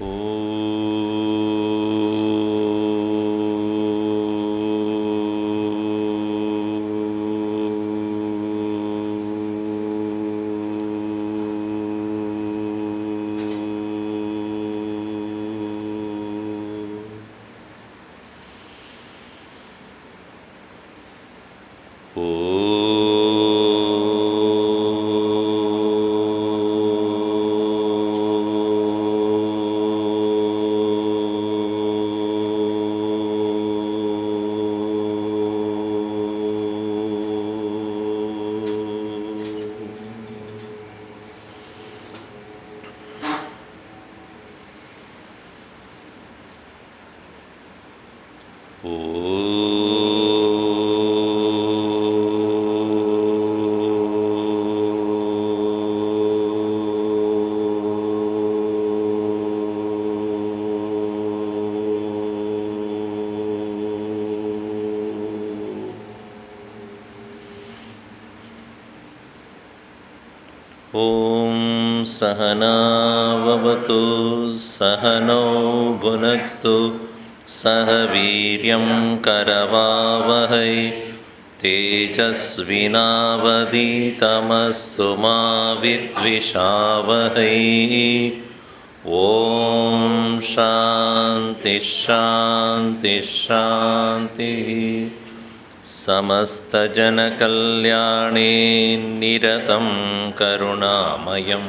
Om Sahana Vavatu Sahano Bhunaktu Sahaviryam Karavavahai Tejasvinavaditamastu ma vidvishavahai. Om Shanti Shanti Shanti. Samasta Jana Kalyane Niratam Karunamayam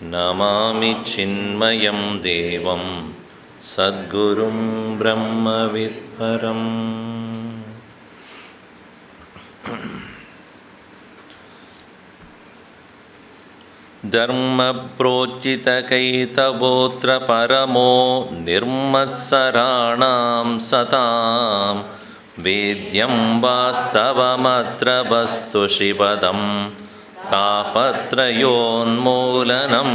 Namami Chinmayam Devam Sadgurum Brahma Vidharam. Dharma Prochita Kaitavotra Paramo Nirmatsaranam Satam Vedyam Vastavamatra Vastu Shivadam Tapatrayonmolanam.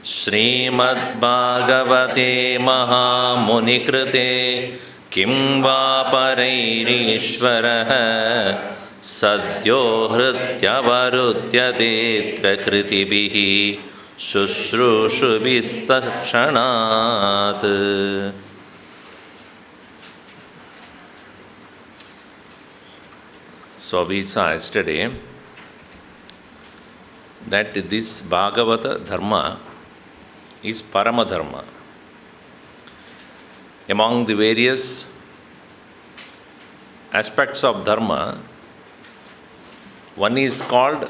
Shrimad Bhagavate Mahamunikrite Kim va Parairishvaraha Sadyo Hrityavarutyate Trakritibihi Shushrushubistakshanat. So we saw yesterday that this Bhagavata Dharma is Paramadharma. Among the various aspects of Dharma, one is called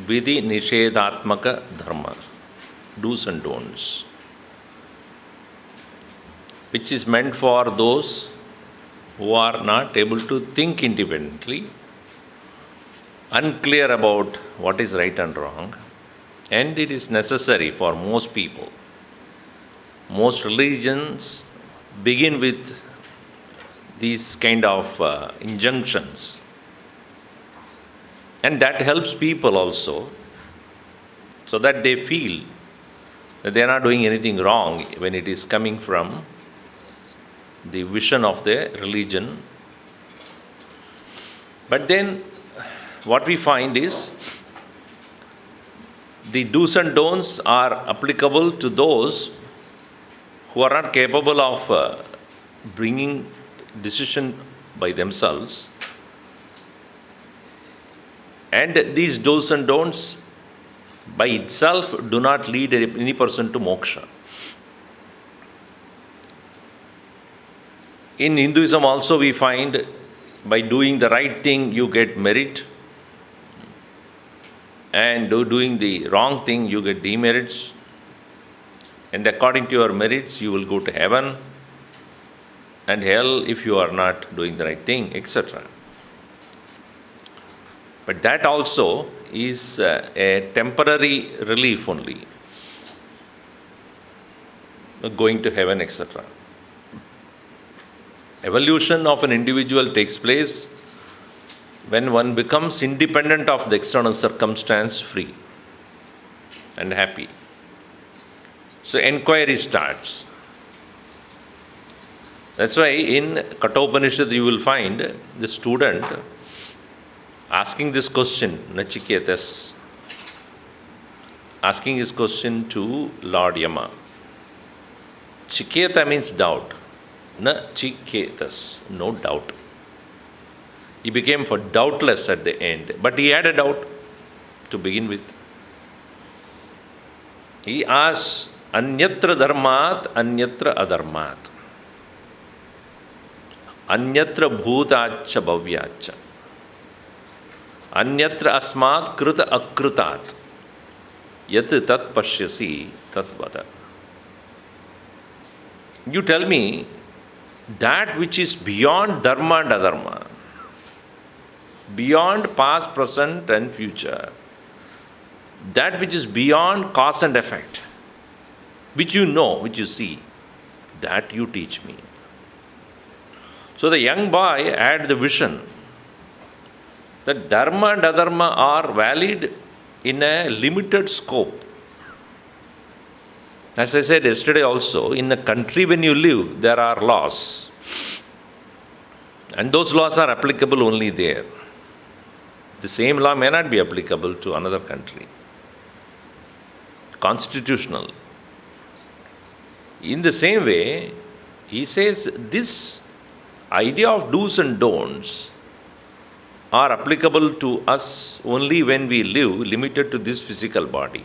Vidhi Nishedhatmaka Dharma, do's and don'ts, which is meant for those who are not able to think independently, unclear about what is right and wrong, and it is necessary for most people. Most religions begin with these kind of injunctions, and that helps people also, so that they feel that they are not doing anything wrong when it is coming from the vision of the religion. But then what we find is the do's and don'ts are applicable to those who are not capable of bringing decision by themselves. And these do's and don'ts by itself do not lead any person to moksha. In Hinduism also we find by doing the right thing you get merit, and doing the wrong thing you get demerits, and according to your merits you will go to heaven and hell if you are not doing the right thing, etc. But that also is a temporary relief only, going to heaven, etc. Evolution of an individual takes place when one becomes independent of the external circumstance, free and happy. So inquiry starts. That's why in Kathopanishad you will find the student asking this question, Nachiketas, asking his question to Lord Yama. Chiketa means doubt. Na chiketas, no doubt. He became for doubtless at the end, but he had a doubt to begin with. He asked, Anyatra dharmat, anyatra adharmat. Anyatra bhutacha bhavyacha. Anyatra asmat krita akritat. Yat tat pashyasi tat vada. You tell me that which is beyond dharma and adharma, beyond past, present and future, that which is beyond cause and effect, which you know, which you see, that you teach me. So the young boy had the vision that dharma and adharma are valid in a limited scope. As I said yesterday also, in the country when you live, there are laws. And those laws are applicable only there. The same law may not be applicable to another country. Constitutional. In the same way, he says this idea of do's and don'ts are applicable to us only when we live limited to this physical body.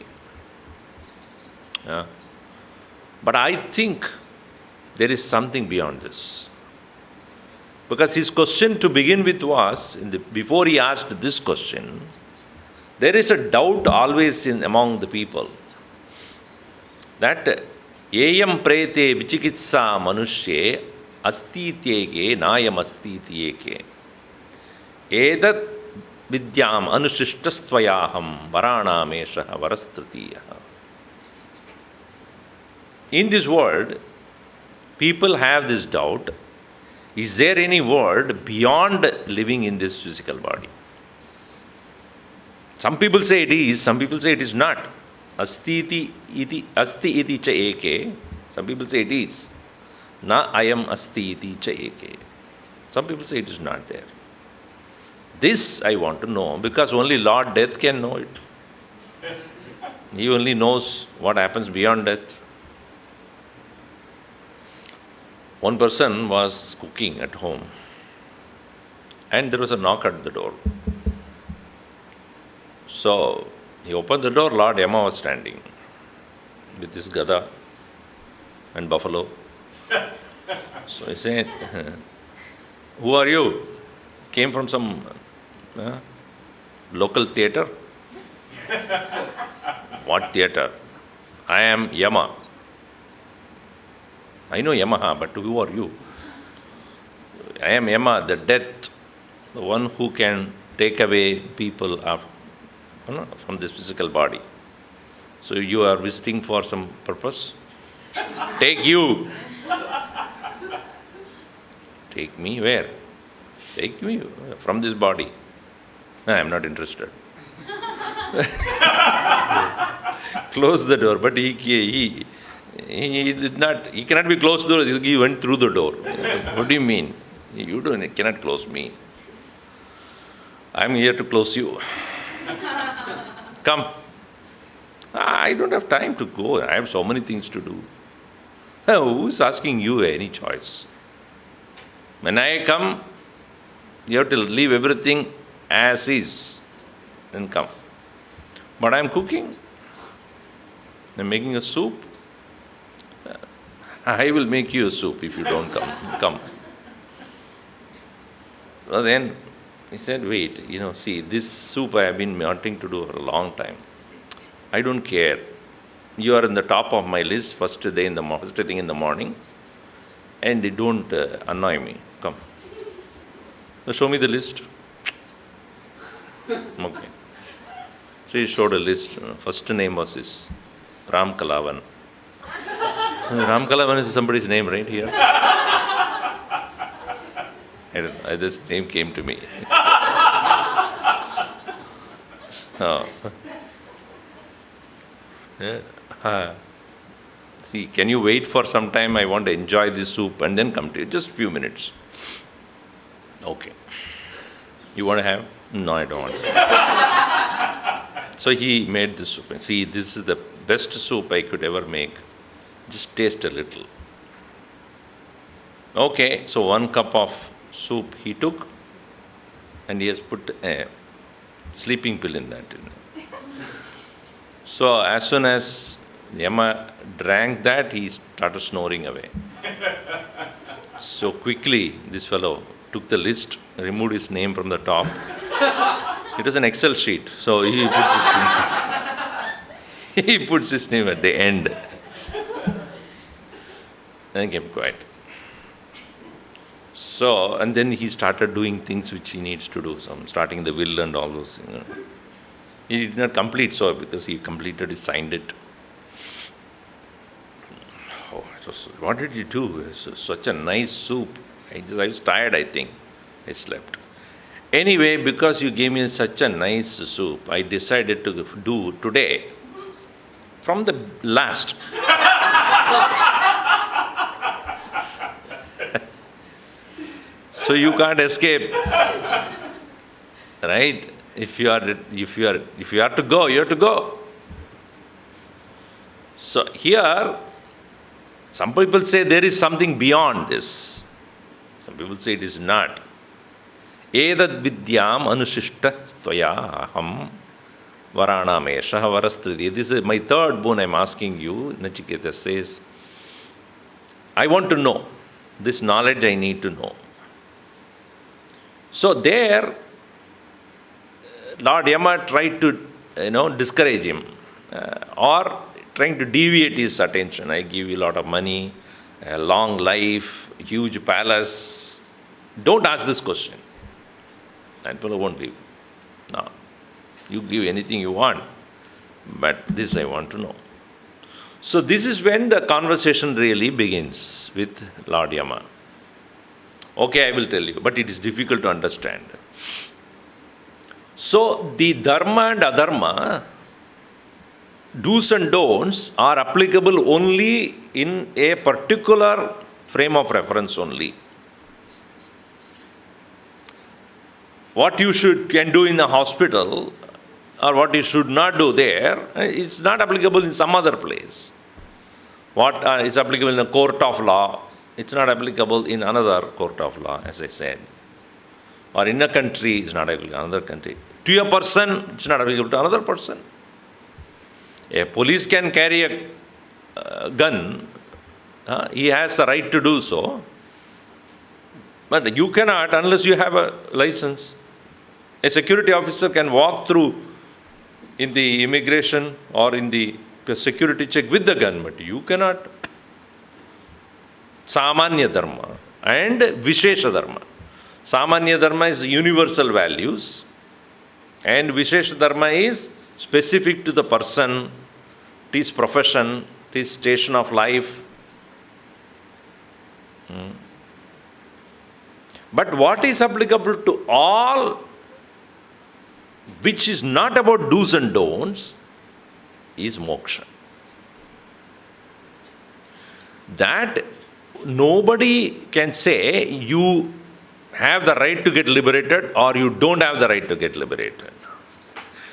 But I think there is something beyond this. Because his question to begin with was, before he asked this question, there is a doubt always among the people that Eyam prete vichikitsa manushye astityeke nayam astityeke edat vidyam anushishtastvayaham varanameshaha varastritiyah. In this world, people have this doubt, is there any world beyond living in this physical body? Some people say it is, some people say it is not. Asti iti cha eke. Some people say it is. Na ayam asti iti cha eke. Some people say it is not there. This I want to know because only Lord Death can know it. He only knows what happens beyond death. One person was cooking at home and there was a knock at the door. So he opened the door, Lord Yama was standing with this gada and buffalo. So he said, who are you? Came from some local theatre? What theatre? I am Yama. I know Yamaha, but who are you? I am Yama, the death, the one who can take away people from this physical body. So you are visiting for some purpose? Take you. Take me where? Take me from this body. I am not interested. Close the door, but he did not. He cannot be closed the door. He went through the door. What do you mean? You cannot close me. I am here to close you. Come. I don't have time to go. I have so many things to do. Who is asking you any choice? When I come, you have to leave everything as is. Then come. But I am cooking. I am making a soup. I will make you a soup if you don't come. Come. Well, then he said, wait, see, this soup I have been wanting to do for a long time. I don't care. You are in the top of my list first thing in the morning, and don't annoy me. Come. Now show me the list. Okay. So he showed a list. First name was this, Ram Kalavan. Ram Kalavan is somebody's name right here. This name came to me. Oh. See, can you wait for some time? I want to enjoy this soup and then come to you. Just a few minutes. Okay. You want to have? No, I don't want to. So he made this soup. See, this is the best soup I could ever make. Just taste a little. Okay, so 1 cup of soup he took, and he has put a sleeping pill in that. So as soon as Yama drank that, he started snoring away. So quickly, this fellow took the list, removed his name from the top. It was an Excel sheet, so he he puts his name at the end. And kept quiet. So, and then he started doing things which he needs to do, starting the will and all those things. He did not complete so because he completed, he signed it. Oh, what did you do? It was such a nice soup. I was tired, I think. I slept. Anyway, because you gave me such a nice soup, I decided to do today from the last. So you can't escape, right? If you are to go, you have to go. So here, some people say there is something beyond this. Some people say it is not. Edad vidyam anushishta tvaya aham varanamesha varastridi. This is my third boon I'm asking you. Nachiketa says, I want to know. This knowledge I need to know. So there, Lord Yama tried to, discourage him or trying to deviate his attention. I give you a lot of money, a long life, huge palace. Don't ask this question. And people won't leave. No. You give anything you want, but this I want to know. So this is when the conversation really begins with Lord Yama. Okay, I will tell you, but it is difficult to understand. So the dharma and adharma, do's and don'ts, are applicable only in a particular frame of reference only. What you can do in the hospital or what you should not do there, it's not applicable in some other place. What is applicable in a court of law, it's not applicable in another court of law, as I said. Or in a country, it's not applicable in another country. To a person, it's not applicable to another person. A police can carry a gun. He has the right to do so. But you cannot unless you have a license. A security officer can walk through in the immigration or in the security check with the gun, but you cannot. Samanya dharma and Vishesha dharma. Samanya dharma is universal values and Vishesha dharma is specific to the person, his profession, his station of life. But what is applicable to all, which is not about do's and don'ts, is moksha. That nobody can say you have the right to get liberated or you don't have the right to get liberated.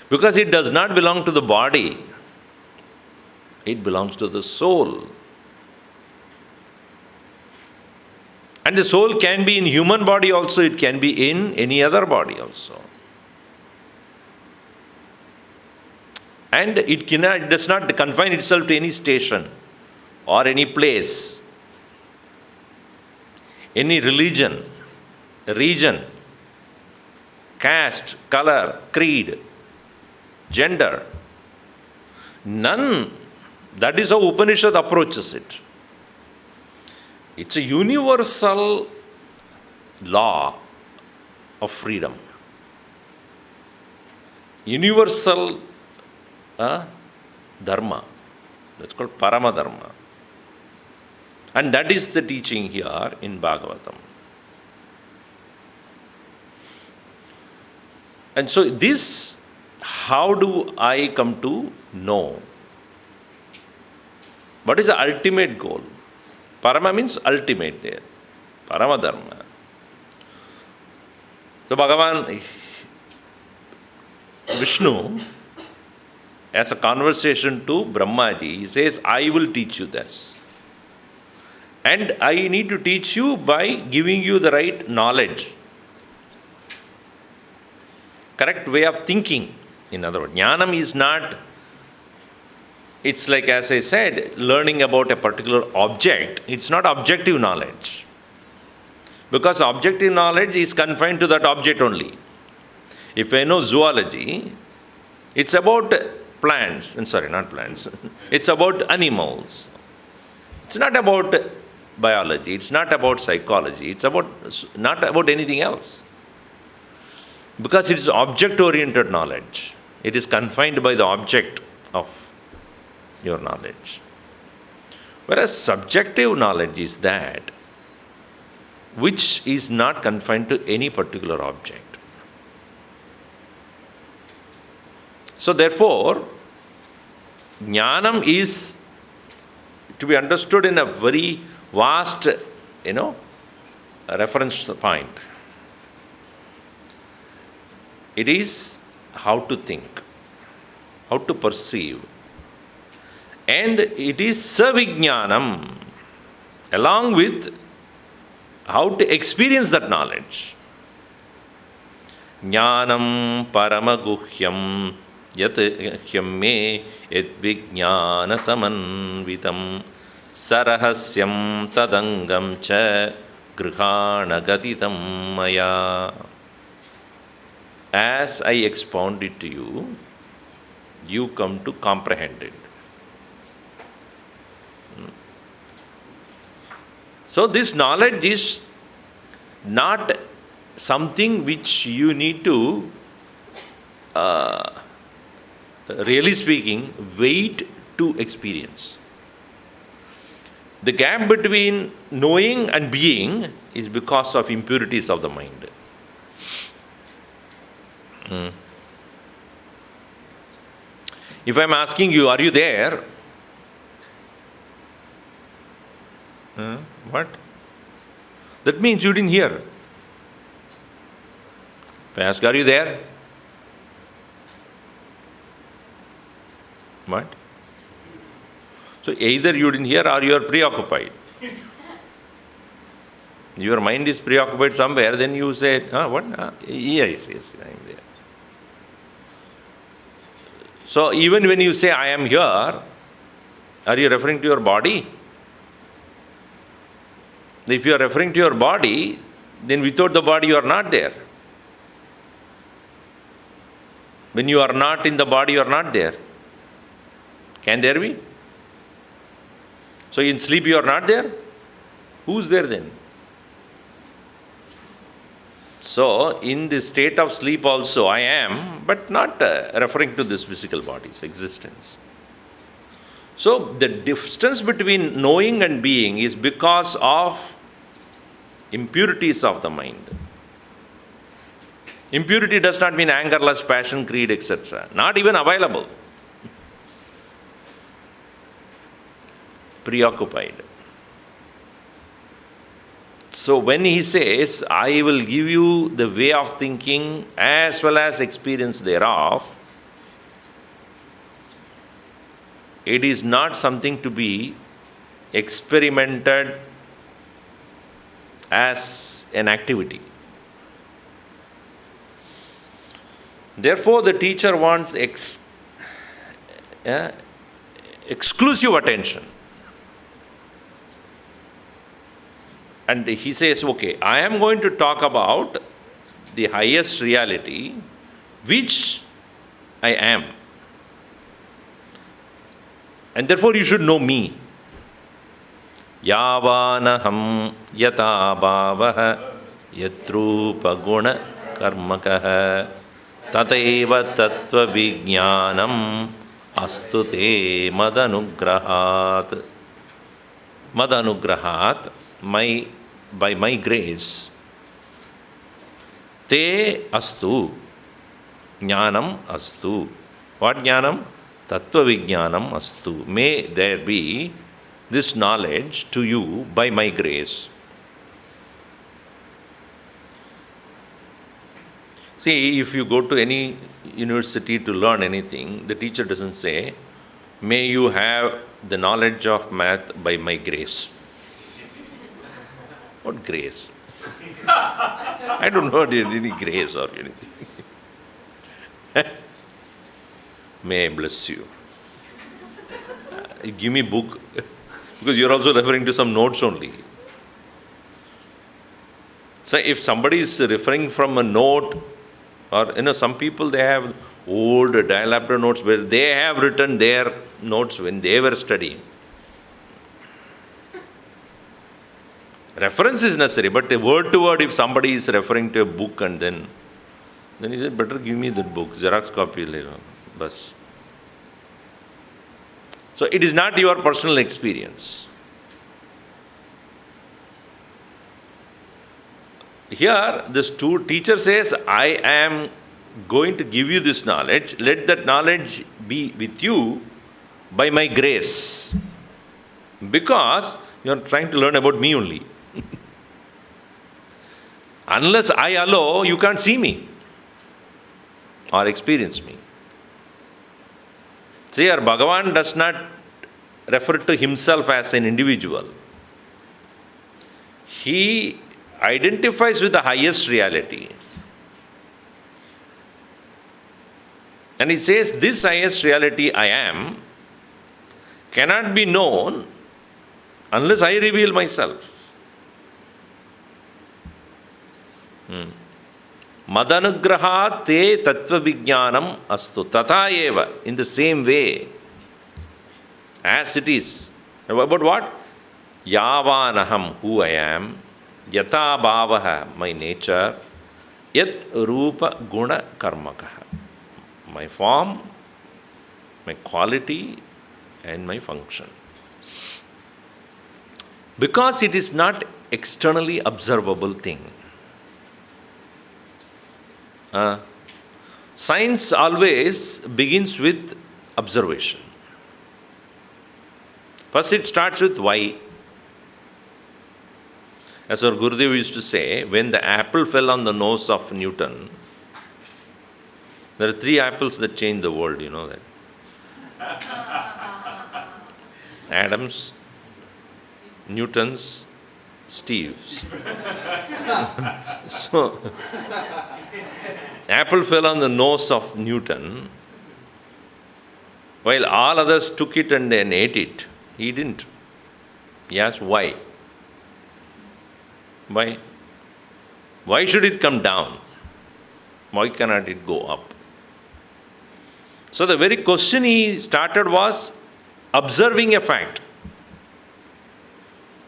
Because it does not belong to the body. It belongs to the soul. And the soul can be in human body also, it can be in any other body also. And it does not confine itself to any station or any place, any religion, region, caste, color, creed, gender. None. That is how Upanishad approaches it. It's a universal law of freedom. Universal dharma. That's called Parama Dharma. And that is the teaching here in Bhagavatam. And so this, how do I come to know? What is the ultimate goal? Parama means ultimate there. Parama Dharma. So Bhagavan, Vishnu, as a conversation to Brahmaji, he says, I will teach you this. And I need to teach you by giving you the right knowledge, correct way of thinking. In other words, jnanam is not, it's like, as I said, learning about a particular object. It's not objective knowledge, because objective knowledge is confined to that object only. If I know zoology, it's about plants, and sorry, not plants, it's about animals. It's not about biology, it's not about psychology, it's not about anything else. Because it is object-oriented knowledge. It is confined by the object of your knowledge. Whereas subjective knowledge is that which is not confined to any particular object. So therefore, jnanam is to be understood in a very vast, reference point. It is how to think, how to perceive. And it is savijnanam, along with how to experience that knowledge. Jnanam paramaguhyam yat hyam me yat vijnana samanvitam sarahasyam tadangam cha grihana gatitam maya. As I expound it to you, you come to comprehend it. So this knowledge is not something which you need to, really speaking, wait to experience. The gap between knowing and being is because of impurities of the mind. If I am asking you, are you there? What? That means you didn't hear. If I ask, are you there? What? So either you didn't hear or you are preoccupied. Your mind is preoccupied somewhere, then you say, what? Yes, I am there. So even when you say, I am here, are you referring to your body? If you are referring to your body, then without the body you are not there. When you are not in the body, you are not there. Can there be? So in sleep you are not there? Who's there then? So in the state of sleep also I am, but not referring to this physical body's existence. So the distance between knowing and being is because of impurities of the mind. Impurity does not mean anger, lust, passion, greed, etc. Not even available. Preoccupied. So when he says, I will give you the way of thinking as well as experience thereof, it is not something to be experimented as an activity. Therefore, the teacher wants exclusive attention. And he says, okay, I am going to talk about the highest reality, which I am. And therefore, you should know me. Yavanaham yata bhavaha yatrupa guna karmakaha tataiva tattva vijnanam astute madanugrahat. Madanugrahat, by my grace, te astu, jnanam astu. What jnanam? Tattva vijnanam astu. May there be this knowledge to you by my grace. See, if you go to any university to learn anything, the teacher doesn't say, may you have the knowledge of math by my grace. What grace? I don't know any grace or anything. May I bless you. Give me book. Because you're also referring to some notes only. So if somebody is referring from a note, or some people, they have old dial-up notes where they have written their notes when they were studying. Reference is necessary, but word to word, if somebody is referring to a book and then he said, better give me that book, Xerox copy later. Bas. So it is not your personal experience. Here, this teacher says, I am going to give you this knowledge. Let that knowledge be with you by my grace. Because you are trying to learn about me only. Unless I allow, you can't see me or experience me. See, here Bhagavan does not refer to himself as an individual. He identifies with the highest reality. And he says, this highest reality I am cannot be known unless I reveal myself. Madanugraha te tattva vijnanam astu. Tata eva. In the same way, as it is. About what? Yavanaham, who I am. Yata bhavaha, my nature. Yat rupa guna karmakaha. My form, my quality, and my function. Because it is not externally observable thing. Science always begins with observation. First it starts with why. As our Gurudev used to say, when the apple fell on the nose of Newton, there are 3 apples that changed the world, you know that. Adam's, Newton's, Steve's. So, apple fell on the nose of Newton, while all others took it and then ate it. He didn't. He asked why. Why? Why should it come down? Why cannot it go up? So the very question he started was observing a fact.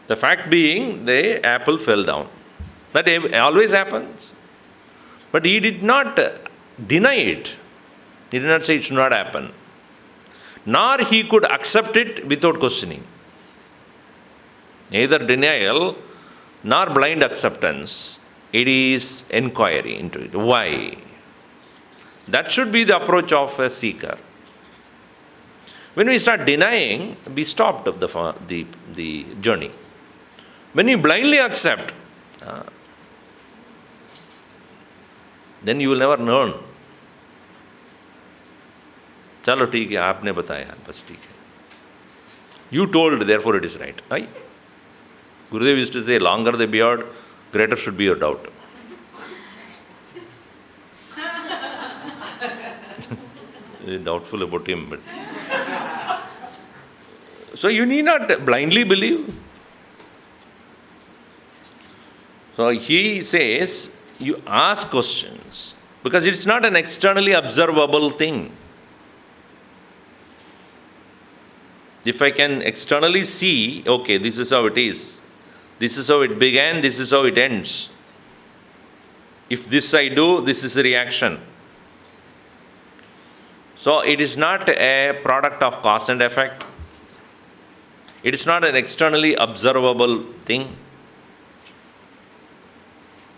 The fact being the apple fell down. That always happens. But he did not deny it. He did not say it should not happen. Nor he could accept it without questioning. Neither denial nor blind acceptance. It is inquiry into it. Why? That should be the approach of a seeker. When we start denying, we stopped the journey. When you blindly accept, then you will never learn. Chalo theek hai, aapne bataya, bas theek hai. You told, therefore it is right. Right? Gurudev used to say, longer the beard, greater should be your doubt. Doubtful about him, but so you need not blindly believe. So he says, you ask questions because it's not an externally observable thing. If I can externally see, okay, this is how it is, this is how it began, this is how it ends. If this I do, this is the reaction. So it is not a product of cause and effect. It is not an externally observable thing.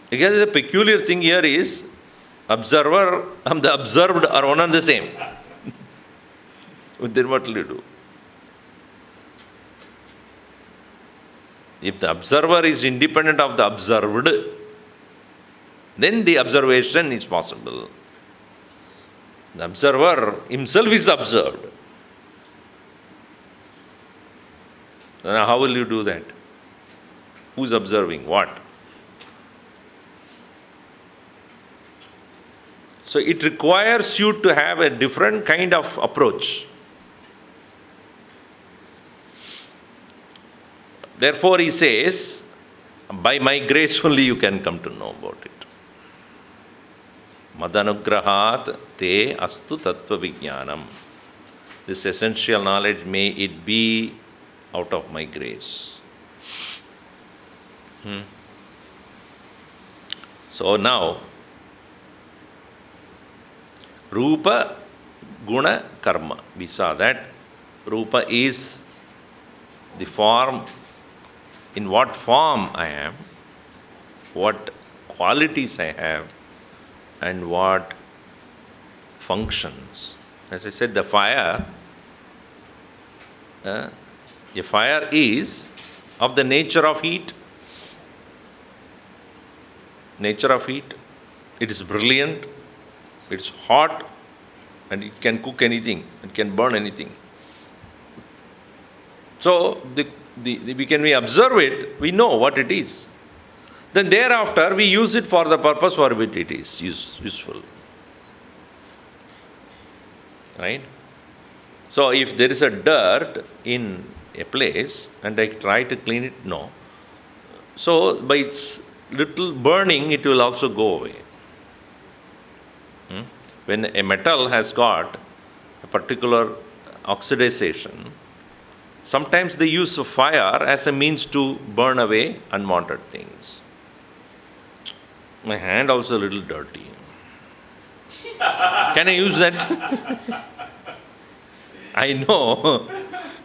Because the peculiar thing here is, observer and the observed are one and the same. Then what will you do? If the observer is independent of the observed, then the observation is possible. The observer himself is observed. Now how will you do that? Who's observing what? So it requires you to have a different kind of approach. Therefore, he says, by my grace only you can come to know about it. Madanugrahat te astu tattva vijnanam. This essential knowledge, may it be out of my grace. So now, Rupa, Guna, Karma. We saw that Rupa is the form, in what form I am, what qualities I have, and what functions. As I said, the fire is of the nature of heat. Nature of heat. It is brilliant, it is hot, and it can cook anything, it can burn anything. So, when we observe it, we know what it is. Then thereafter, we use it for the purpose for which it is useful. Right? So, if there is a dirt in a place and I try to clean it, no. So, by its little burning, it will also go away. When a metal has got a particular oxidization, sometimes they use fire as a means to burn away unwanted things. My hand also a little dirty. Can I use that? I know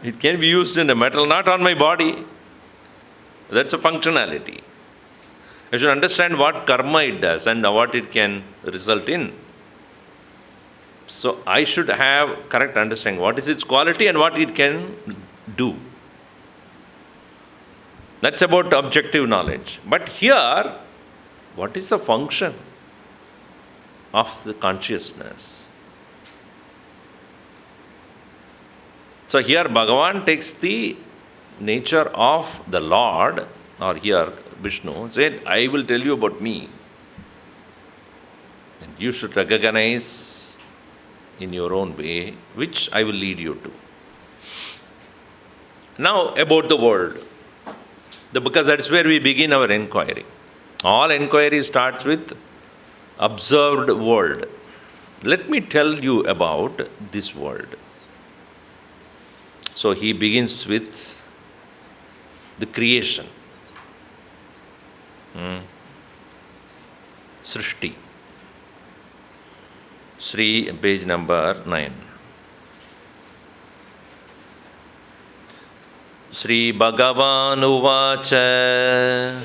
it can be used in a metal, not on my body. That's a functionality. I should understand what karma it does and what it can result in. So I should have correct understanding what is its quality and what it can do. That's about objective knowledge. But here, what is the function of the consciousness? So here Bhagavan takes the nature of the Lord, or here Vishnu said, I will tell you about me. And you should recognize in your own way, which I will lead you to. Now about the world, because that's where we begin our inquiry. All inquiry starts with observed world. Let me tell you about this world. So he begins with the creation. Srishti. Sri, page number 9. Shri Bhagavan Uvacha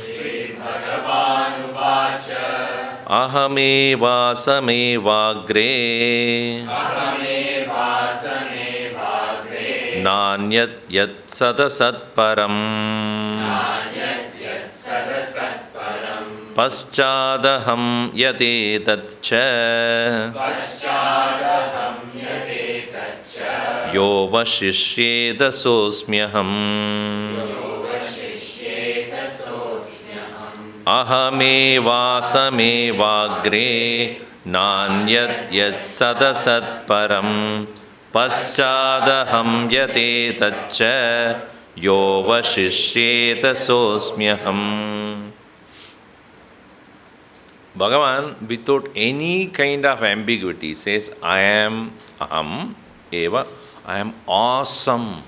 Ahame Vagre Nanyat Yat Sadasat Param Paschadaham Yate Tatcha Yo Vashishyeta Sosmyaham Ahame Vasame Vagre Nanyat Yat Sadasat Param Paschadaham Yate Tatcha Yo Vashishyeta Sosmyaham. Bhagavan, without any kind of ambiguity, says, I am aham eva, I am awesome.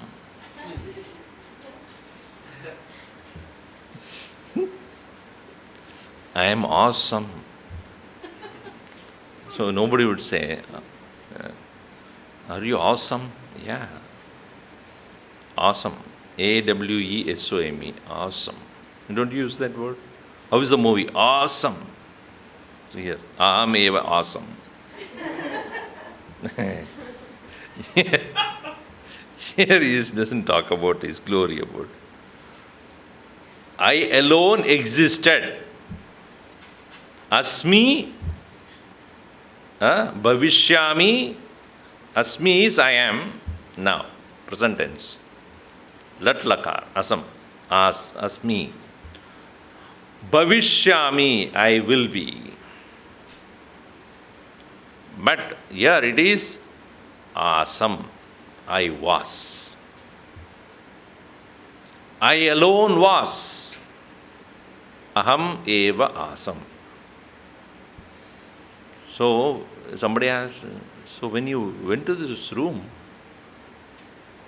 I am awesome. So nobody would say, are you awesome? Yeah. Awesome. A-W-E-S-O-M-E. Awesome. You don't use that word? How is the movie? Awesome. So here, aham eva awesome. Here he doesn't talk about his glory about. I alone existed. Asmi, bhavishyami. Asmi is I am now, present tense. Lat lakar, asam, asmi. Bhavishyami, I will be. But here it is asam, I was. I alone was. Aham eva asam. So somebody asked, so when you went to this room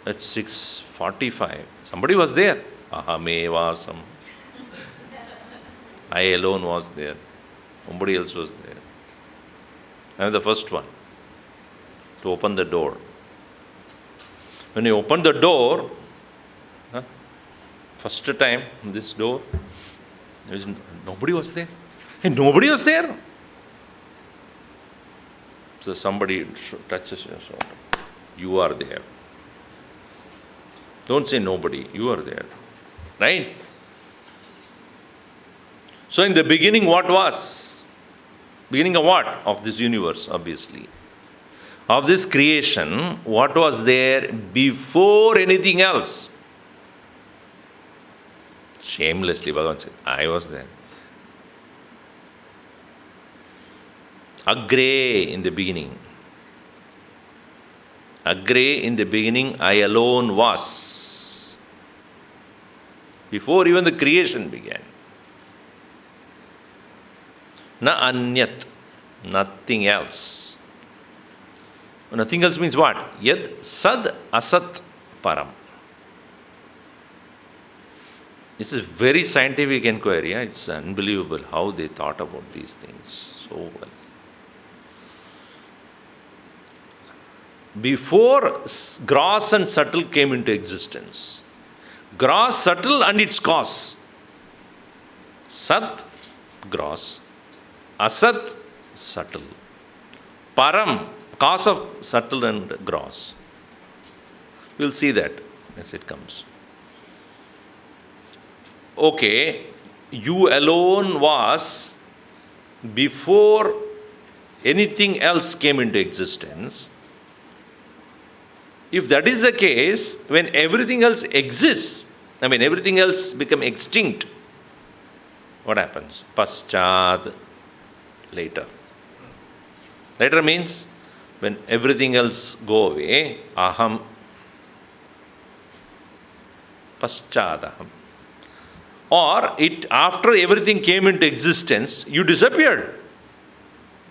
at 6:45, somebody was there. Aham eva asam. I alone was there. Nobody else was there. I am the first one to open the door. When you open the door, first time, this door, nobody was there. Hey, nobody was there. So somebody touches your shoulder. You are there. Don't say nobody. You are there. Right? So in the beginning, what was? Beginning of what? Of this universe, obviously. Of this creation, what was there before anything else? Shamelessly, Bhagavan said, I was there. Agre in the beginning. Agre in the beginning, I alone was. Before even the creation began. Na anyat, nothing else. Nothing else means what? Yad sad asat param. This is very scientific inquiry. Yeah? It's unbelievable how they thought about these things so well. Before gross and subtle came into existence, gross, subtle and its cause. Sat, gross. Asat, subtle. Param, cause of subtle and gross. We'll see that as it comes. Okay, you alone was before anything else came into existence. If that is the case, when everything else exists, everything else become extinct, what happens? Paschad, later. Later means when everything else go away, aham, paschadaham. Or it after everything came into existence, you disappeared.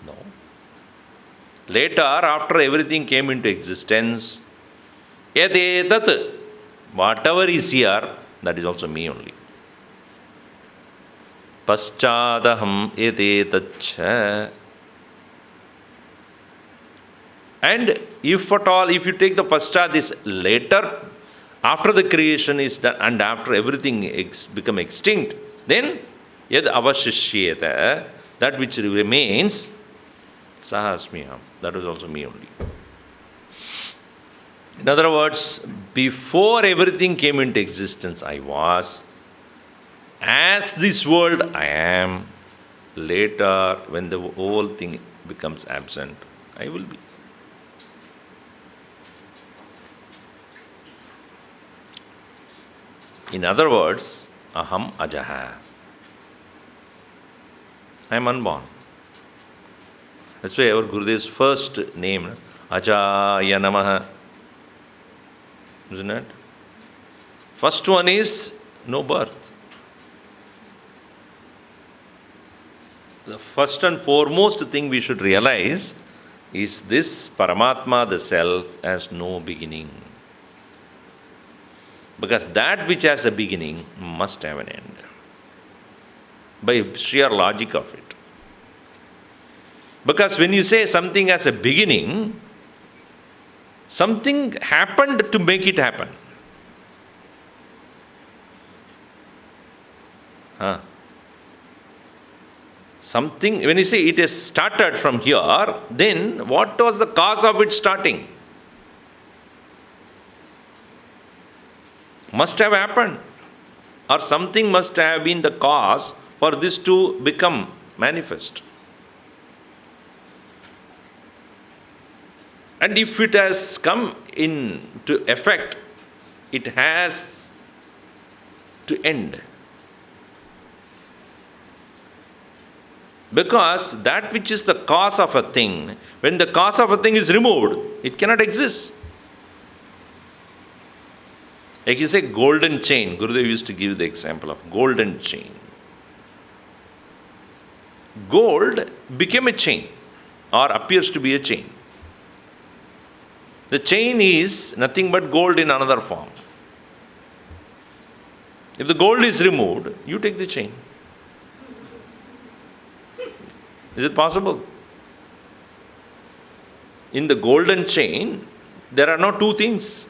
No. Later, after everything came into existence, etat, whatever is here, that is also me only. Paschadaham etetach. And if at all, if you take the paschad, this later, after the creation is done and after everything become extinct, then yad avashishyeta, that which remains, sahasmiham, that is also me only. In other words, before everything came into existence, I was. As this world, I am. Later, when the whole thing becomes absent, I will be. In other words, aham ajaha. I am unborn. That's why our Gurudev's first name, Ajaya Namaha. Isn't it? First one is no birth. The first and foremost thing we should realize is this Paramatma, the self, has no beginning. Because that which has a beginning must have an end. By sheer logic of it. Because when you say something has a beginning, something happened to make it happen. Something, when you say it has started from here, then what was the cause of it starting? Must have happened. Or something must have been the cause for this to become manifest. And if it has come into effect, it has to end. Because that which is the cause of a thing, when the cause of a thing is removed, it cannot exist. Like you say, golden chain. Gurudev used to give the example of golden chain. Gold became a chain, or appears to be a chain. The chain is nothing but gold in another form. If the gold is removed, you take the chain. Is it possible? In the golden chain, there are no two things.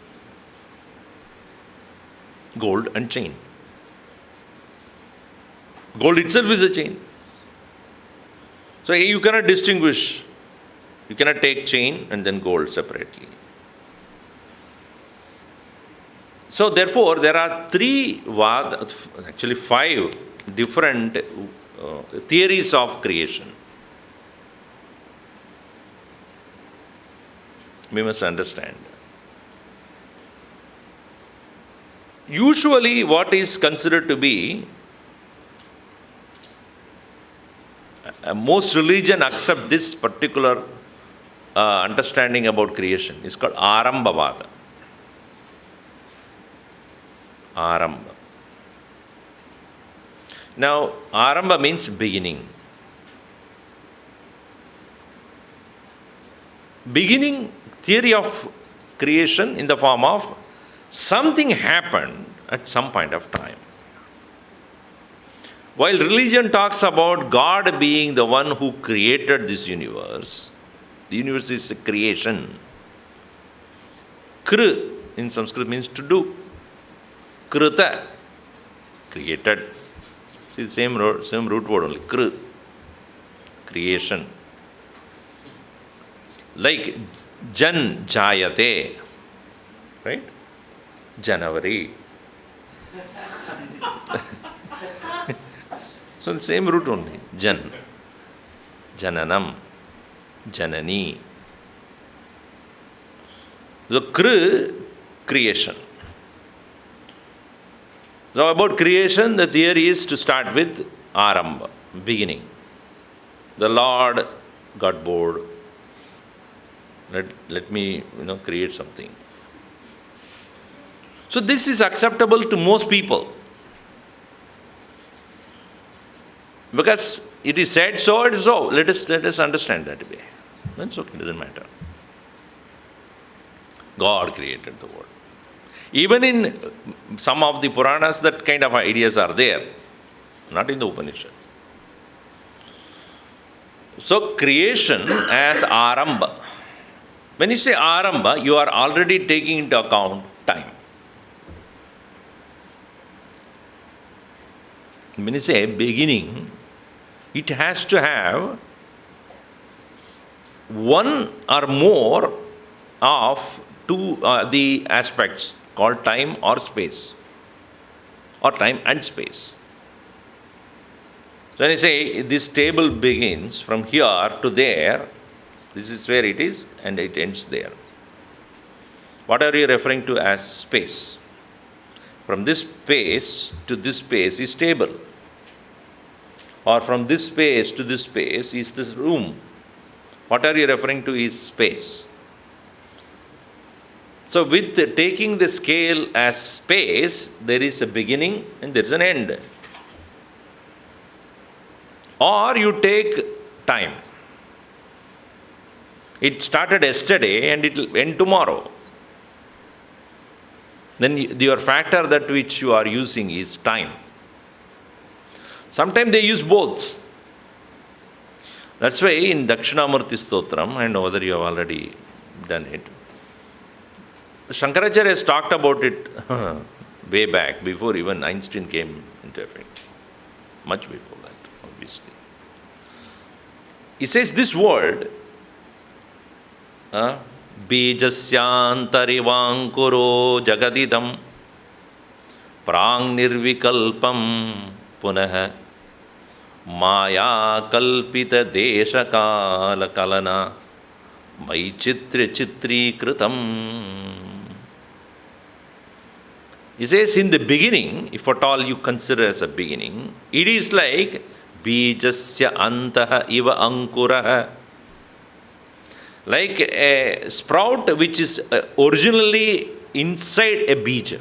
Gold and chain. Gold itself is a chain. So you cannot distinguish. You cannot take chain and then gold separately. So therefore, there are five different theories of creation. We must understand. Usually what is considered to be, most religion accept this particular understanding about creation. It's called Arambhavada. Arambha. Now, Arambha means beginning. Beginning theory of creation in the form of something happened at some point of time. While religion talks about God being the one who created this universe, the universe is a creation. Kr in Sanskrit means to do. Krita, created. See, same root word only. Kr, creation. Like Jan Jayate, right? January. So the same root only. Jan, Jananam, Janani. So Kr, creation. So about creation, the theory is to start with Arambha, beginning. The Lord got bored. Let me create something. So this is acceptable to most people. Because it is said so, it is so. Let us understand that way. That's okay, it doesn't matter. God created the world. Even in some of the Puranas, that kind of ideas are there. Not in the Upanishads. So creation as Arambha. When you say Arambha, you are already taking into account time. When you say beginning, it has to have one or more of the aspects called time or space, or time and space. So when I say this table begins from here to there, this is where it is, and it ends there. What are you referring to as space? From this space to this space is table. Or from this space to this space is this room. What are you referring to is space. So with taking the scale as space, there is a beginning and there is an end. Or you take time. It started yesterday and it will end tomorrow. Then your factor that which you are using is time. Sometimes they use both. That's why in Dakshinamurti Stotram, I know whether you have already done it, Shankaracharya has talked about it way back, before even Einstein came into effect. Much before that, obviously. He says this world, Bijasyantarivankuro jagadidam prang nirvikalpam punah maya kalpita deshakala kalana maichitra chitri kritam. He says in the beginning, if at all you consider as a beginning, it is like Bijasya antah iva ankuraha. Like a sprout which is originally inside a bija,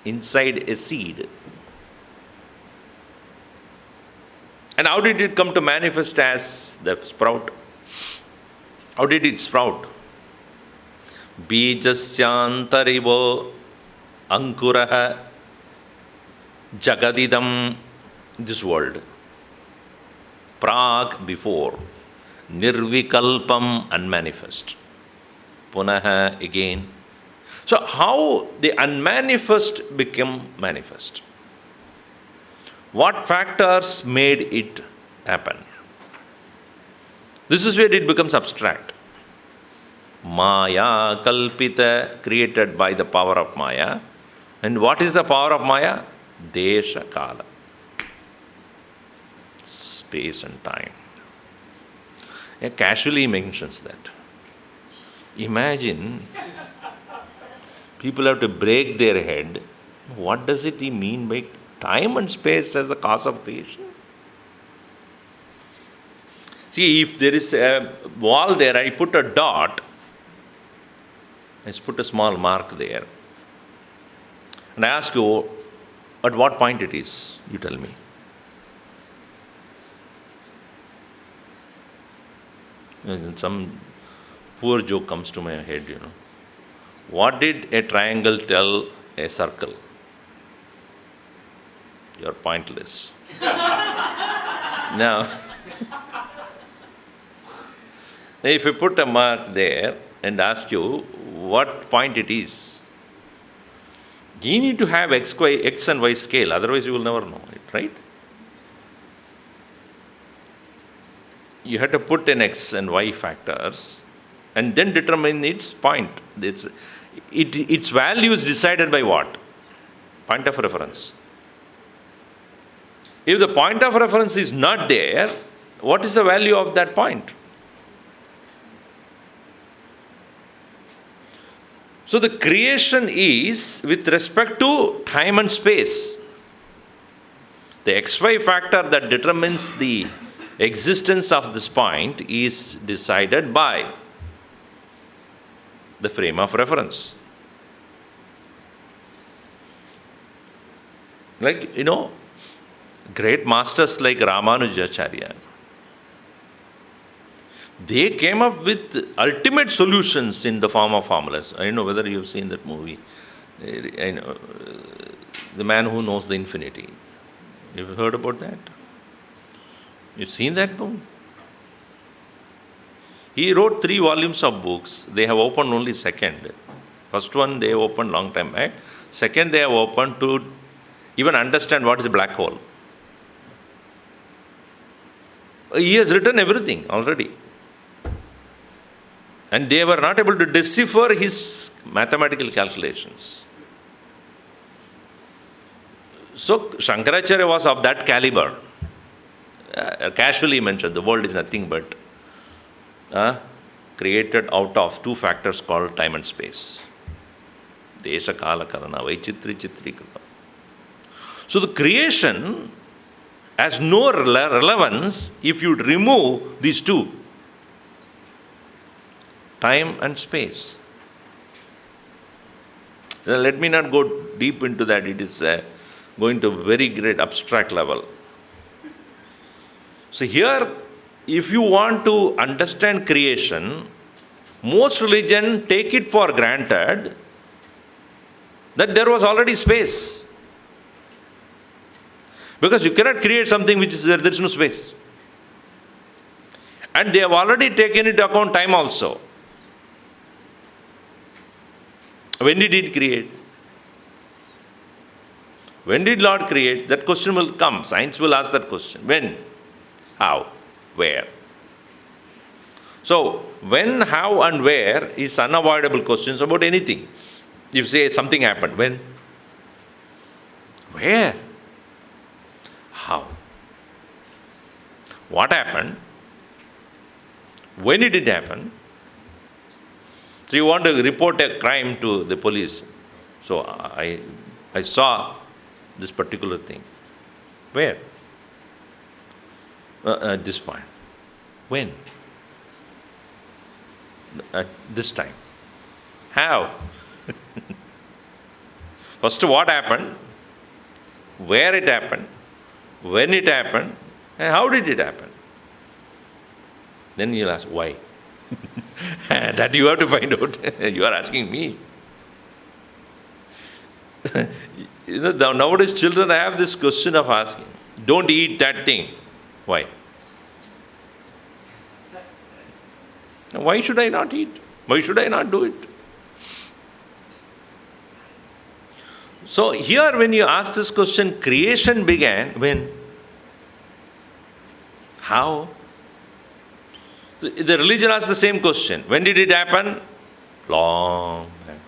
inside a seed. And how did it come to manifest as the sprout? How did it sprout? Bijasyantarivo ankuraha jagadidam, this world. Prag, before. Nirvikalpam, unmanifest. Punaha, again. So how the unmanifest became manifest? What factors made it happen? This is where it becomes abstract. Maya, kalpita, created by the power of Maya. And what is the power of Maya? Desha, kala. Space and time. He casually mentions that. Imagine, people have to break their head. What does it mean by time and space as the cause of creation? See, if there is a wall there, I put a dot, I put a small mark there, and I ask you, at what point it is? You tell me. And some poor joke comes to my head, What did a triangle tell a circle? You're pointless. Now, if you put a mark there and ask you what point it is, you need to have X and Y scale, otherwise you will never know it, right? You have to put in X and Y factors and then determine its point. Its value is decided by what? Point of reference. If the point of reference is not there, what is the value of that point? So the creation is with respect to time and space. The XY factor that determines the existence of this point is decided by the frame of reference. Like, great masters like Ramanujacharya, they came up with ultimate solutions in the form of formulas. I don't know whether you've seen that movie. The Man Who Knows the Infinity. You've heard about that? You've seen that book? He wrote 3 volumes of books. They have opened only second. First one they opened long time back. Second they have opened to even understand what is a black hole. He has written everything already. And they were not able to decipher his mathematical calculations. So Shankaracharya was of that caliber. Casually mentioned, the world is nothing but created out of 2 factors called time and space. Desha kala karana vaichitri chitri krita. So the creation has no relevance if you remove these 2. Time and space. Let me not go deep into that. It is going to a very great abstract level. So here, if you want to understand creation, most religion take it for granted that there was already space. Because you cannot create something which is there is no space. And they have already taken into account time also. When did it create? When did Lord create? That question will come. Science will ask that question. When? How? Where? So, when, how and where is unavoidable questions about anything. If you say something happened, when? Where? How? What happened? When did it happen? So you want to report a crime to the police. So I saw this particular thing. Where? At this point. When? At this time. How? First, what happened? Where it happened? When it happened? And how did it happen? Then you'll ask, why? That you have to find out. You are asking me. Nowadays children have this question of asking, don't eat that thing. Why? Why should I not eat? Why should I not do it? So here when you ask this question, creation began when? How? The religion asks the same question. When did it happen? Long time.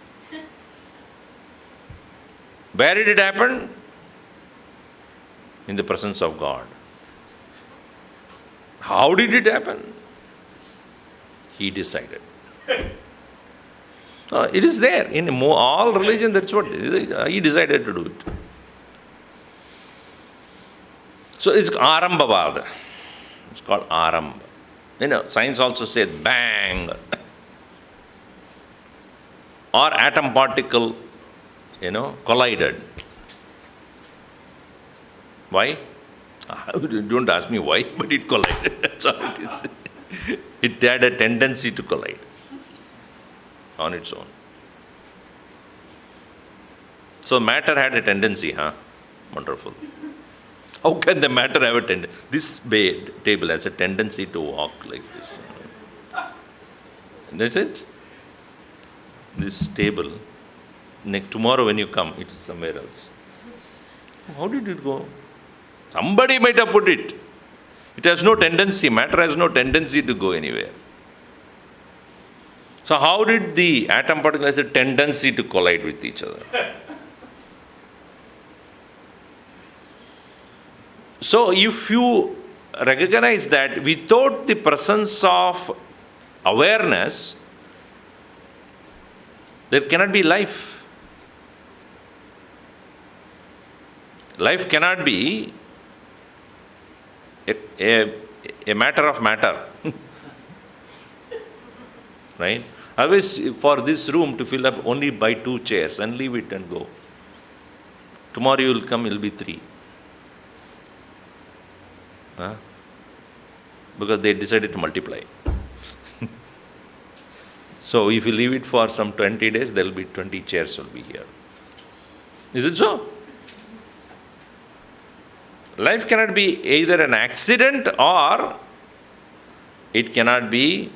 Where did it happen? In the presence of God. How did it happen? He decided. It is there. In all religion, that's what he decided to do it. So it's Arambhavada. It's called Arambha. Science also says bang. Or atom particle, collided. Why? Don't ask me why, but it collided. That's all it is. It had a tendency to collide on its own. So matter had a tendency, huh? Wonderful. How can the matter have a tendency? This table has a tendency to walk like this. That's it. This table, tomorrow when you come, it is somewhere else. How did it go? Somebody might have put it. It has no tendency. Matter has no tendency to go anywhere. So how did the atom particle has a tendency to collide with each other? So if you recognize that without the presence of awareness, there cannot be life. Life cannot be a matter of matter. Right? Always for this room to fill up only by 2 chairs and leave it and go. Tomorrow you will come, it will be 3. Because they decided to multiply. So if you leave it for some 20 days, there will be 20 chairs will be here. Is it so? Life cannot be either an accident or it cannot be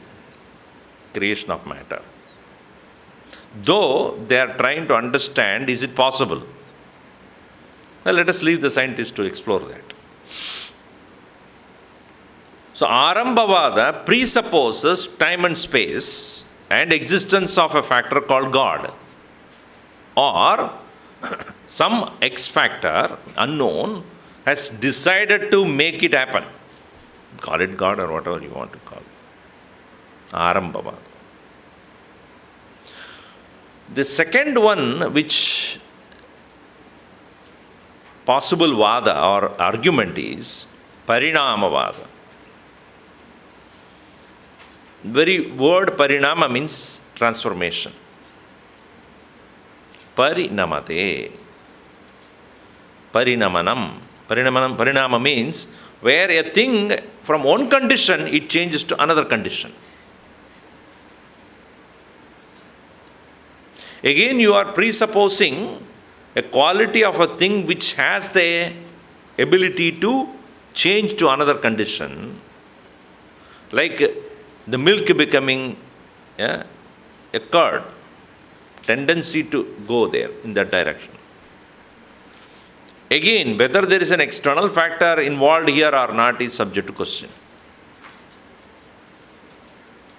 creation of matter. Though they are trying to understand, is it possible? Well, let us leave the scientists to explore that. So Arambhavada presupposes time and space and existence of a factor called God, or some X factor, unknown, has decided to make it happen. Call it God or whatever you want to call it. Arambhavada. The second one, which possible vada or argument is Parinamavada. Very word parinama means transformation. Parinamate. Parinamanam. Parinama means where a thing from one condition it changes to another condition. Again, you are presupposing a quality of a thing which has the ability to change to another condition, like the milk becoming a curd, tendency to go there in that direction. Again, whether there is an external factor involved here or not is subject to question.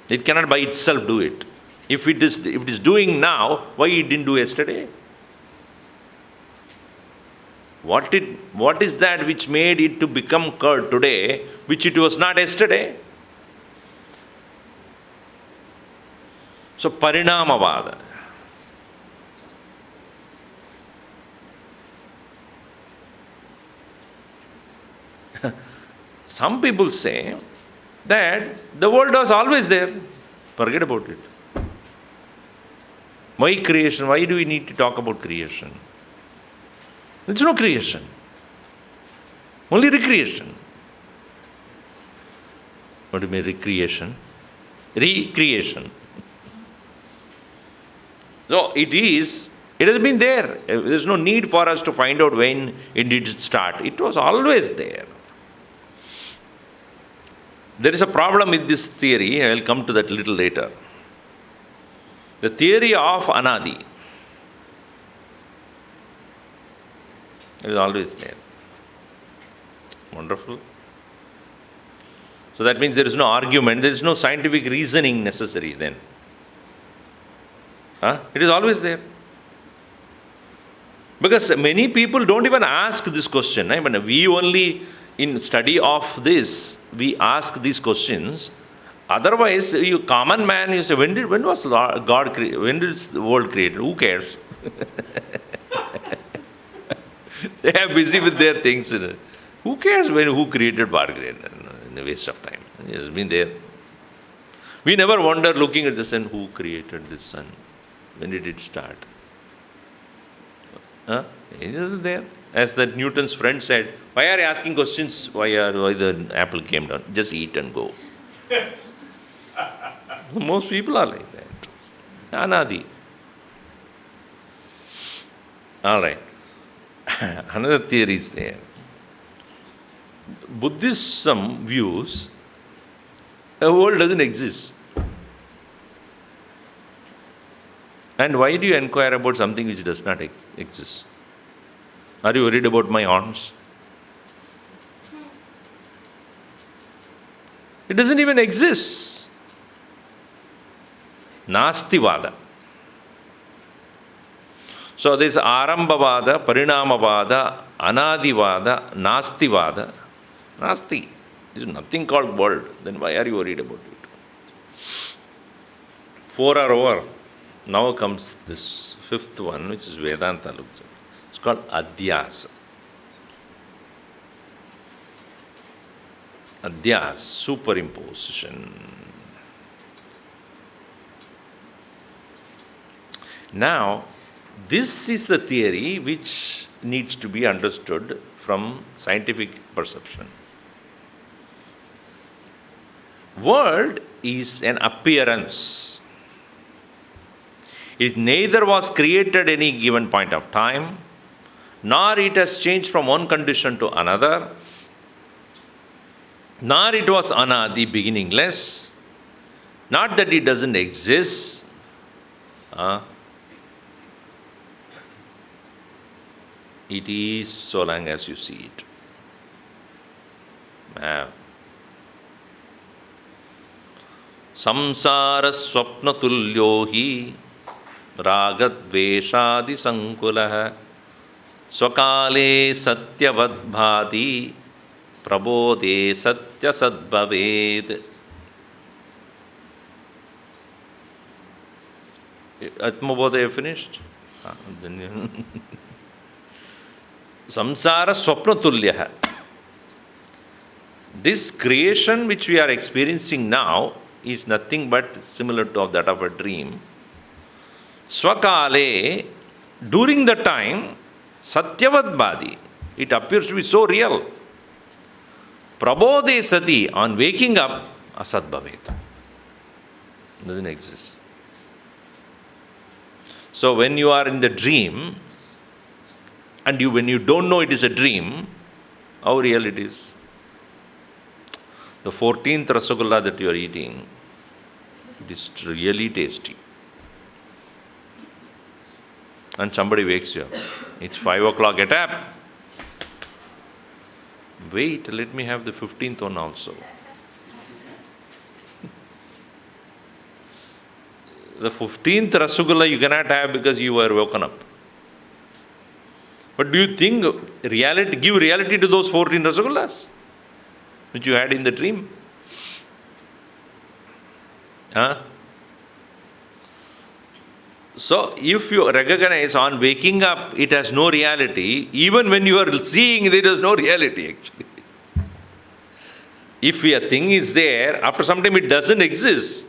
It cannot by itself do it. If it is doing now, why it didn't do yesterday? What is that which made it to become curd today, which it was not yesterday? So Parinamavada. some people say that the world was always there. Forget about it. Why creation? Why do we need to talk about creation? There's no creation. Only recreation. What do you mean recreation? Recreation. So it has been there. There's no need for us to find out when it did start. It was always there. There is a problem with this theory. I will come to that a little later. The theory of Anadi. It is always there. Wonderful. So that means there is no argument, there is no scientific reasoning necessary then. It is always there. Because many people don't even ask this question. I mean, we only, in study of this, we ask these questions. Otherwise, you common man, you say, when was God created? When did the world created? Who cares? They are busy with their things. Who cares who created Bhagavata? A waste of time. It has been there. We never wonder looking at the sun, who created this sun? When did it start? It is there. As that Newton's friend said, why are you asking questions? Why the apple came down? Just eat and go. Most people are like that. Anadi. All right. Another theory is there. Buddhism views a world doesn't exist. And why do you inquire about something which does not exist? Are you worried about my horns? It doesn't even exist. Nastivada. So there is Arambhavada, Parinamavada, Anadivada, Nastivada. Nasti. There is nothing called world. Then why are you worried about it? 4 are over. Now comes this 5th one, which is Vedanta. It's called Adhyasa. Adhyas, superimposition. Now, this is the theory which needs to be understood from scientific perception. World is an appearance. It neither was created any given point of time, nor it has changed from one condition to another, nor it was anadi, beginningless, not that it doesn't exist. It is so long as you see it. Samsara swapna tulyo hi ragat veshadi sankulaha swakale satyavad bhati prabodhe satya sadbhaved. Atmabodha finished? Samsara swapna tulyaha. This creation which we are experiencing now is nothing but similar to that of a dream. Swakale, during the time, satyavad bhati, it appears to be so real. Prabodhe sati, on waking up, asadbhaveta. Doesn't exist. So when you are in the dream, and when you don't know it is a dream, how real it is. The 14th Rasagulla that you are eating, it is really tasty. And somebody wakes you up. It's 5 o'clock, get up. Wait, let me have the 15th one also. The 15th Rasagulla you cannot have because you were woken up. But do you think give reality to those 14 Rasagullas which you had in the dream? So if you recognize on waking up it has no reality, even when you are seeing there is no reality actually. If a thing is there, after some time it doesn't exist.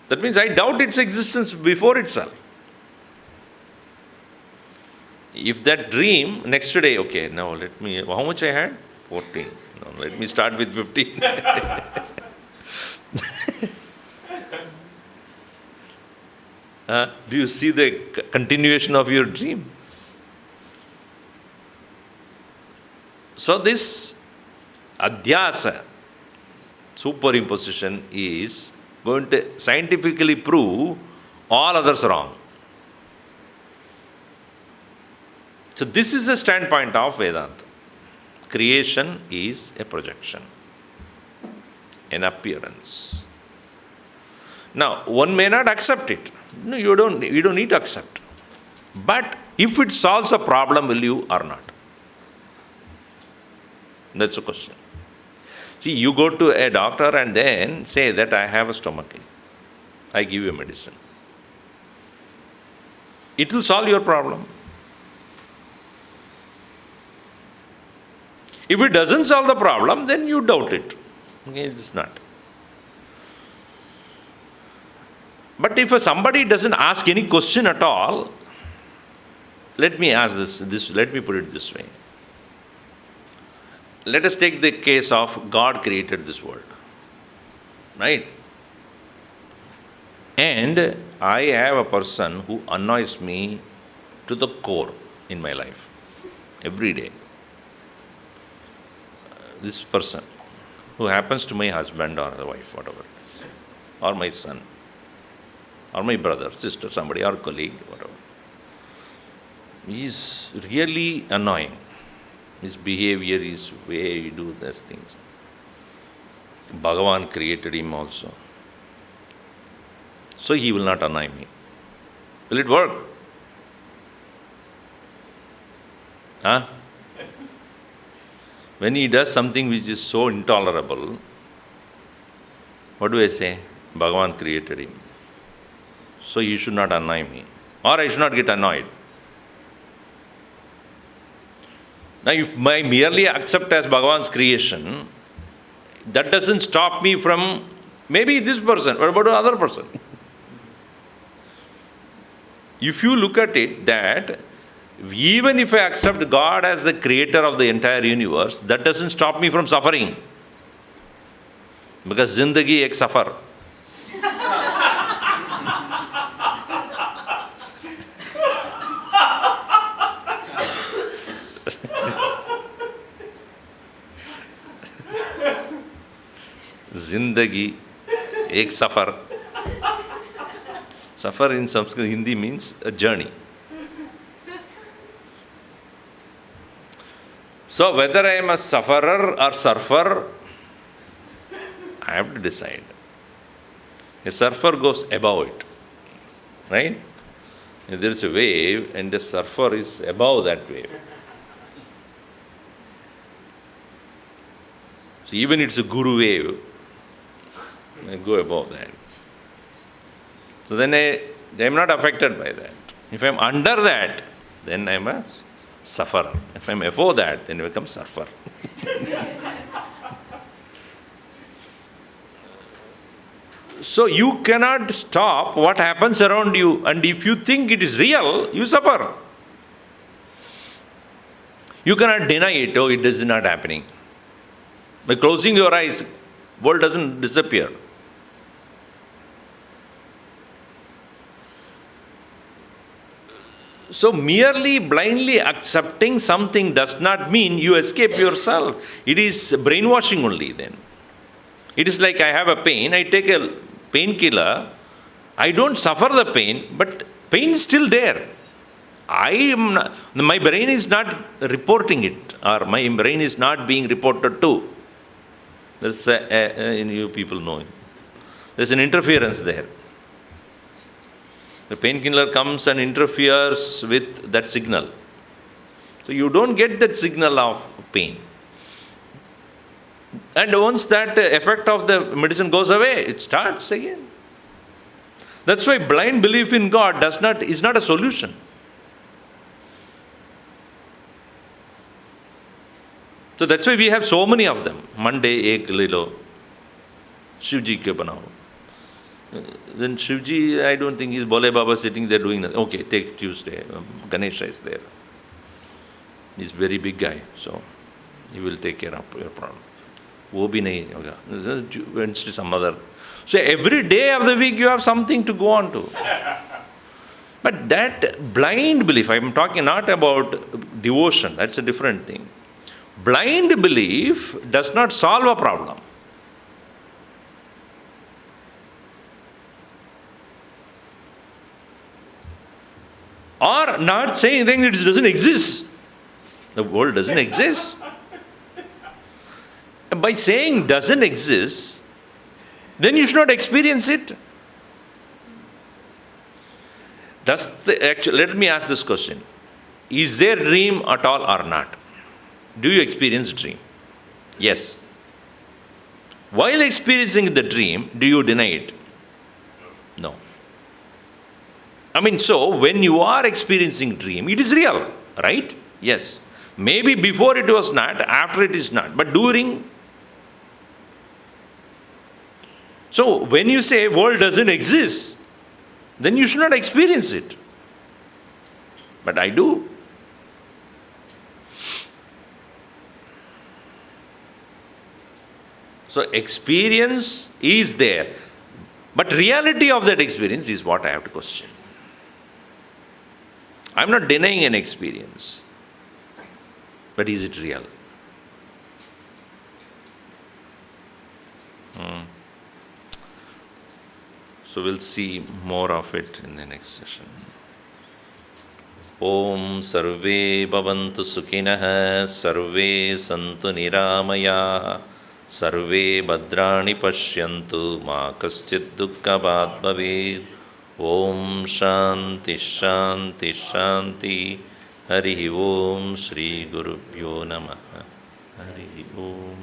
That means I doubt its existence before itself. If that dream, next day, okay, now let me, how much I had? 14. No, let me start with 15. Do you see the continuation of your dream? So this adhyasa, superimposition, is going to scientifically prove all others wrong. So this is the standpoint of Vedanta. Creation is a projection, an appearance. Now, one may not accept it. No, you don't need to accept. But if it solves a problem, will you or not? That's the question. See, you go to a doctor and then say that I have a stomachache. I give you a medicine. It will solve your problem. If it doesn't solve the problem, then you doubt it. Okay, it's not. But if somebody doesn't ask any question at all, let me ask this, let me put it this way. Let us take the case of God created this world. Right? And I have a person who annoys me to the core in my life. Every day. This person who happens to my husband or the wife, whatever, or my son, or my brother, sister, somebody, or colleague, whatever. He is really annoying. His behavior, his way he do those things. Bhagavan created him also. So he will not annoy me. Will it work? Huh? When he does something which is so intolerable, what do I say? Bhagavan created him. So you should not annoy me. Or I should not get annoyed. Now if I merely accept as Bhagavan's creation, that doesn't stop me from maybe this person, what about the other person? If you look at it that even if I accept God as the creator of the entire universe, that doesn't stop me from suffering. Because zindagi ek safar. Zindagi ek safar. Safar in Sanskrit Hindi means a journey. So whether I am a sufferer or surfer, I have to decide. A surfer goes above it, right? If there is a wave and the surfer is above that wave. So even it's a guru wave, I go above that. So then I am not affected by that. If I am under that, then I am a sufferer. If I am above that, then I become surfer. So you cannot stop what happens around you, and if you think it is real, you suffer. You cannot deny it. Oh, it is not happening. By closing your eyes, world doesn't disappear. So merely blindly accepting something does not mean you escape yourself. It is brainwashing only then. It is like I have a pain, I take a painkiller, I don't suffer the pain, but pain is still there. My brain is not reporting it, or my brain is not being reported to. That's you people know. There's an interference there. The painkiller comes and interferes with that signal. So you don't get that signal of pain. And once that effect of the medicine goes away, it starts again. That's why blind belief in God is not a solution. So that's why we have so many of them. Monday, ek lilo. Shivji ke banao. Then Shivji, I don't think he's Bole Baba sitting there doing that. Okay, take Tuesday. Ganesha is there. He's very big guy, so he will take care of your problem. Wo bhi nahi hoga. Wednesday some other. So every day of the week you have something to go on to. But that blind belief, I'm talking not about devotion, that's a different thing. Blind belief does not solve a problem. Or not saying that it doesn't exist. The world doesn't exist. By saying doesn't exist, then you should not experience it. Let me ask this question. Is there dream at all or not? Do you experience dream? Yes. While experiencing the dream, do you deny it? No. I mean, so when you are experiencing dream, it is real, right? Yes. Maybe before it was not, after it is not. But during. So when you say world doesn't exist, then you should not experience it. But I do. So experience is there. But reality of that experience is what I have to question. I'm not denying an experience. But is it real? So we'll see more of it in the next session. Om sarve bhavantu sukhinah, sarve santu niramaya, sarve bhadrani pashyantu, ma kaschid dukkhabhat bhavet. Om shanti shanti shanti. Hari Om Shri Gurubhyo Namaha. Hari Om.